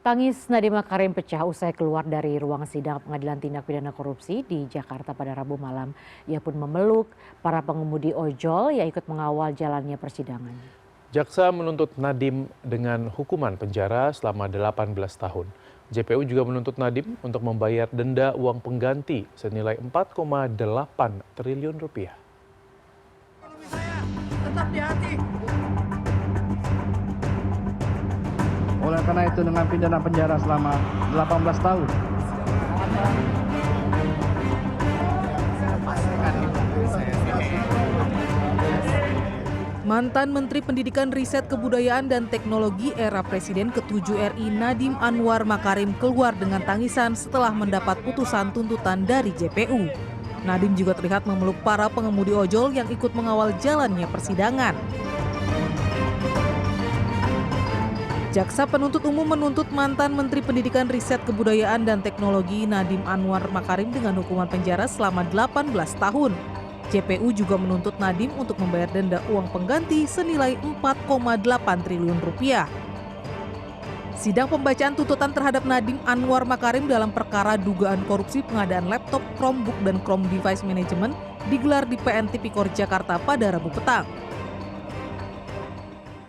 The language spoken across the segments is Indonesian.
Tangis Nadiem Makarim pecah usai keluar dari ruang sidang Pengadilan Tindak Pidana Korupsi di Jakarta pada Rabu malam. Ia pun memeluk para pengemudi ojol yang ikut mengawal jalannya persidangan. Jaksa menuntut Nadiem dengan hukuman penjara selama 18 tahun. JPU juga menuntut Nadiem untuk membayar denda uang pengganti senilai 4,8 triliun rupiah. Tetap di hati. Oleh karena itu dengan pidana penjara selama 18 tahun. Mantan Menteri Pendidikan Riset Kebudayaan dan Teknologi era Presiden ke-7 RI Nadiem Anwar Makarim keluar dengan tangisan setelah mendapat putusan tuntutan dari JPU. Nadiem juga terlihat memeluk para pengemudi ojol yang ikut mengawal jalannya persidangan. Jaksa penuntut umum menuntut mantan Menteri Pendidikan Riset Kebudayaan dan Teknologi Nadiem Anwar Makarim dengan hukuman penjara selama 18 tahun. JPU juga menuntut Nadiem untuk membayar denda uang pengganti senilai 4,8 triliun rupiah. Sidang pembacaan tuntutan terhadap Nadiem Anwar Makarim dalam perkara dugaan korupsi pengadaan laptop, Chromebook, dan Chrome Device Management digelar di PN Tipikor Jakarta pada Rabu petang.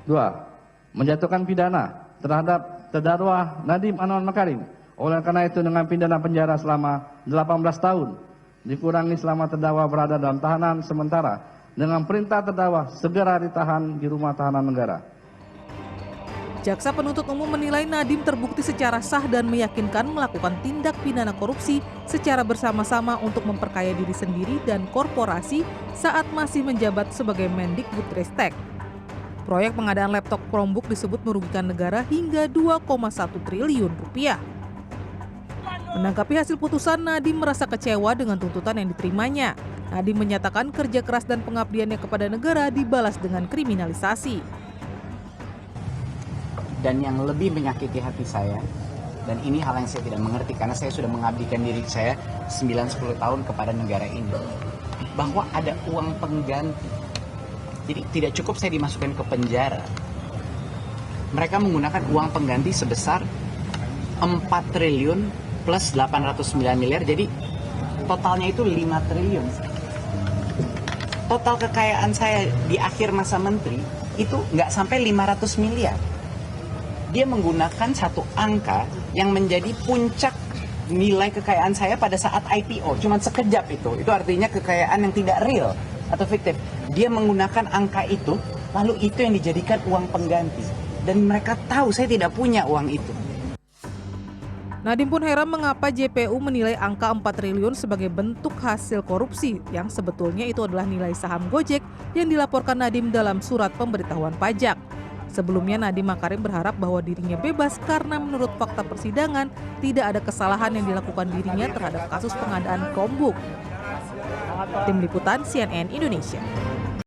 2. Menjatuhkan pidana terhadap terdakwa Nadiem Anwar Makarim. Oleh karena itu dengan pidana penjara selama 18 tahun dikurangi selama terdakwa berada dalam tahanan sementara dengan perintah terdakwa segera ditahan di rumah tahanan negara. Jaksa penuntut umum menilai Nadiem terbukti secara sah dan meyakinkan melakukan tindak pidana korupsi secara bersama-sama untuk memperkaya diri sendiri dan korporasi saat masih menjabat sebagai Mendikbudristek. Proyek pengadaan laptop Chromebook disebut merugikan negara hingga 2,1 triliun rupiah. Menanggapi hasil putusan, Nadiem merasa kecewa dengan tuntutan yang diterimanya. Nadiem menyatakan kerja keras dan pengabdiannya kepada negara dibalas dengan kriminalisasi. Dan yang lebih menyakiti hati saya, dan ini hal yang saya tidak mengerti karena saya sudah mengabdikan diri saya 9-10 tahun kepada negara ini, bahwa ada uang pengganti. Jadi tidak cukup saya dimasukkan ke penjara. Mereka menggunakan uang pengganti sebesar 4 triliun plus 809 miliar, jadi totalnya itu 5 triliun. Total kekayaan saya di akhir masa menteri itu nggak sampai 500 miliar. Dia menggunakan satu angka yang menjadi puncak nilai kekayaan saya pada saat IPO, cuma sekejap itu artinya kekayaan yang tidak real atau fiktif. Dia menggunakan angka itu, lalu itu yang dijadikan uang pengganti. Dan mereka tahu saya tidak punya uang itu. Nadiem pun heran mengapa JPU menilai angka 4 triliun sebagai bentuk hasil korupsi yang sebetulnya itu adalah nilai saham Gojek yang dilaporkan Nadiem dalam surat pemberitahuan pajak. Sebelumnya Nadiem Makarim berharap bahwa dirinya bebas karena menurut fakta persidangan tidak ada kesalahan yang dilakukan dirinya terhadap kasus pengadaan Chromebook. Tim Liputan CNN Indonesia.